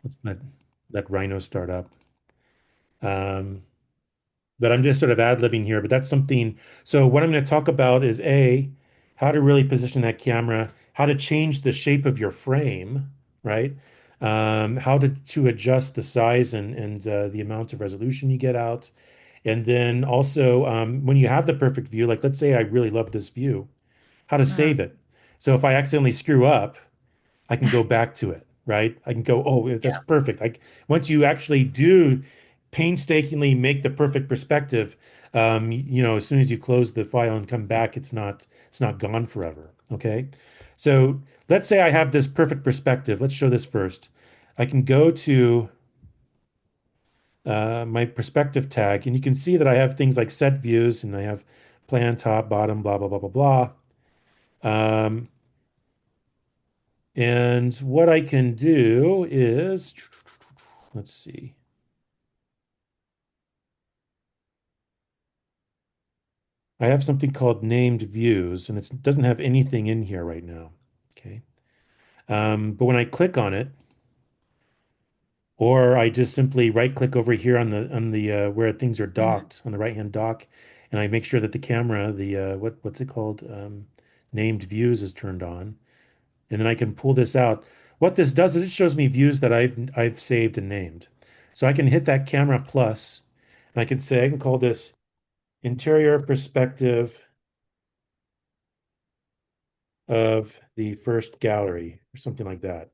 Let's let Rhino start up. Um, but I'm just sort of ad-libbing here, but that's something. So what I'm going to talk about is A, how to really position that camera, how to change the shape of your frame, right? How to adjust the size and the amount of resolution you get out. And then also when you have the perfect view, like let's say I really love this view, how to Mhm. save it. So if I accidentally screw up, I can go back to it, right? I can go, oh, that's Yeah. perfect. Like once you actually do painstakingly make the perfect perspective, as soon as you close the file and come back, it's not gone forever. Okay. So let's say I have this perfect perspective. Let's show this first. I can go to my perspective tag, and you can see that I have things like set views, and I have plan, top, bottom, blah, blah, blah, blah, blah. And what I can do is, let's see. I have something called named views, and it doesn't have anything in here right now. Okay. But when I click on it, or I just simply right click over here on the where things are Mhm. docked on the right hand dock, and I make sure that the camera, the what's it called, named views is turned on, and then I can pull this out. What this does is it shows me views that I've saved and named. So I can hit that camera plus, and I can say I can call this interior perspective of the first gallery or something like that,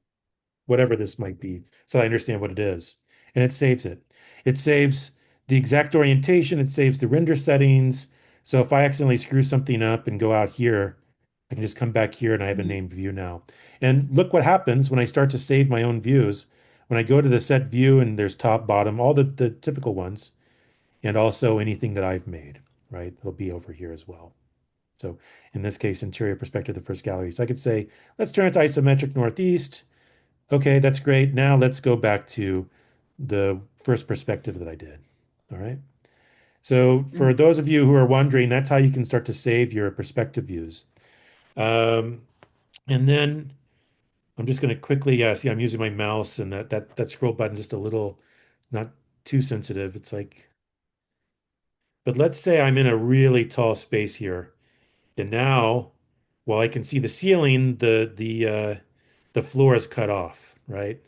whatever this might be, so I understand what it is. And it saves it. It saves the exact orientation, it saves the render settings. So if I accidentally screw something up and go out here, I can just come back here and I have a Mhm. named view now. And look what happens when I start to save my own views. When I go to the set view and there's top, bottom, all the typical ones, and also anything that I've made, right? It'll be over here as well. So in this case, interior perspective of the first gallery. So I could say, let's turn it to isometric northeast. Okay, that's great. Now let's go back to the first perspective that I did. All right. So for Mhm. those of you who are wondering, that's how you can start to save your perspective views. Um, and then I'm just going to quickly, yeah, see, I'm using my mouse and that scroll button just a little, not too sensitive. It's like, but let's say I'm in a really tall space here. And now, while I can see the ceiling, the floor is cut off, right?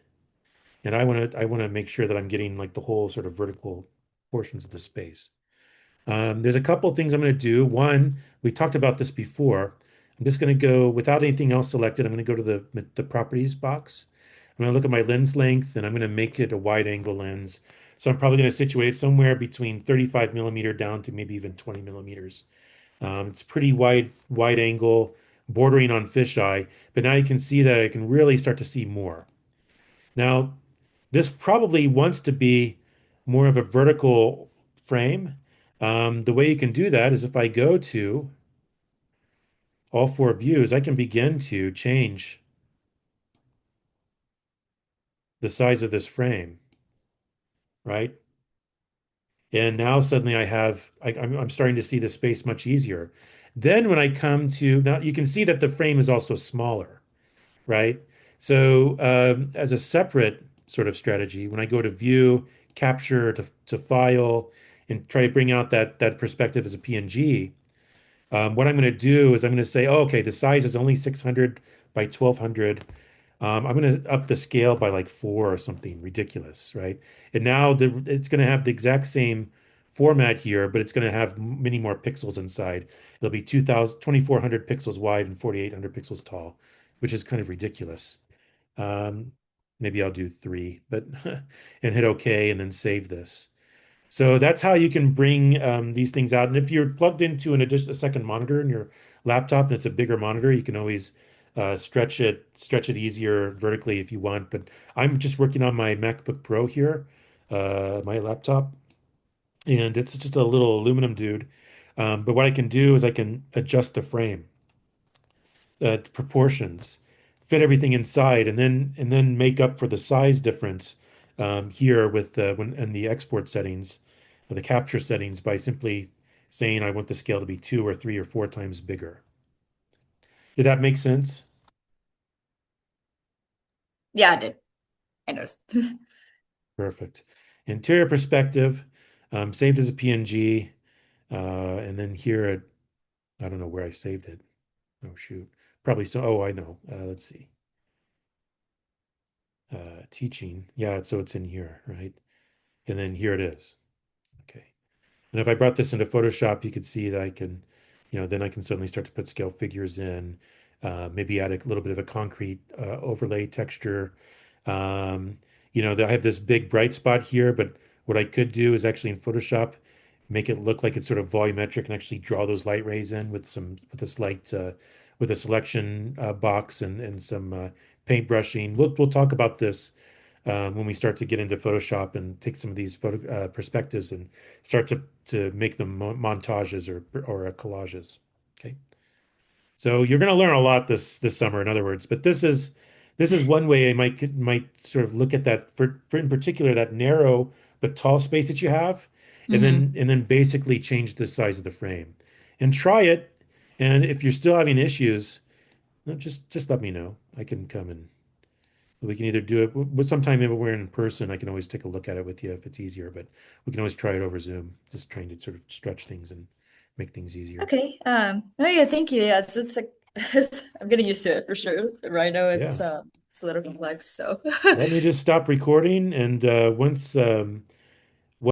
And I want to make sure that I'm getting like the whole sort of vertical portions of the space. There's a couple of things I'm going to do. One, we talked about this before. I'm just going to go without anything else selected. I'm going to go to the properties box. I'm going to look at my lens length and I'm going to make it a wide angle lens. So I'm probably going to situate it somewhere between 35 millimeter down to maybe even 20 millimeters. It's pretty wide angle, bordering on fisheye, but now you can see that I can really start to see more. Now, this probably wants to be more of a vertical frame. The way you can do that is if I go to all four views, I can begin to change the size of this frame, right? And now suddenly I'm starting to see the space much easier. Then when I come to, now you can see that the frame is also smaller, right? So as a separate sort of strategy, when I go to view, capture to file, and try to bring out that perspective as a PNG, what I'm going to do is I'm going to say, oh, okay, the size is only 600 by 1200. I'm going to up the scale by like four or something ridiculous, right? And now it's going to have the exact same format here, but it's going to have many more pixels inside. It'll be 2400 pixels wide and 4800 pixels tall, which is kind of ridiculous. Um, Maybe I'll do three, but and hit OK and then save this. So that's how you can bring these things out. And if you're plugged into a second monitor in your laptop and it's a bigger monitor, you can always stretch it easier vertically if you want. But I'm just working on my MacBook Pro here, my laptop, and it's just a little aluminum dude. But what I can do is I can adjust the frame proportions, fit everything inside, and then make up for the size difference here with the when and the export settings, or the capture settings by simply saying I want the scale to be two or three or four times bigger. Did that make sense? Yeah, I did. I noticed. Perfect. Interior perspective, saved as a PNG. And then here at, I don't know where I saved it. Oh, shoot. Probably so. Oh, I know. Let's see. Teaching. Yeah, so it's in here, right? And then here it is. Okay. And if I brought this into Photoshop, you could see that I can, then I can suddenly start to put scale figures in, maybe add a little bit of a concrete overlay texture. Um, I have this big bright spot here, but what I could do is actually in Photoshop, make it look like it's sort of volumetric and actually draw those light rays in with a selection box and some paint brushing. We'll talk about this when we start to get into Photoshop and take some of these photo perspectives and start to make them montages or collages. Okay, so you're going to learn a lot this summer, in other words. But this is one way I might sort of look at that for in particular that narrow but tall space that you have, and Hmm. then basically change the size of the frame and try it. And if you're still having issues, just let me know. I can come and we can either do it, but sometime maybe we're in person. I can always take a look at it with you if it's easier, but we can always try it over Zoom, just trying to sort of stretch things and make things easier. Okay. Oh yeah, thank you. Yeah, it's like I'm getting used to it for sure. Rhino, Yeah. it's a little complex, so Let me just stop recording. And once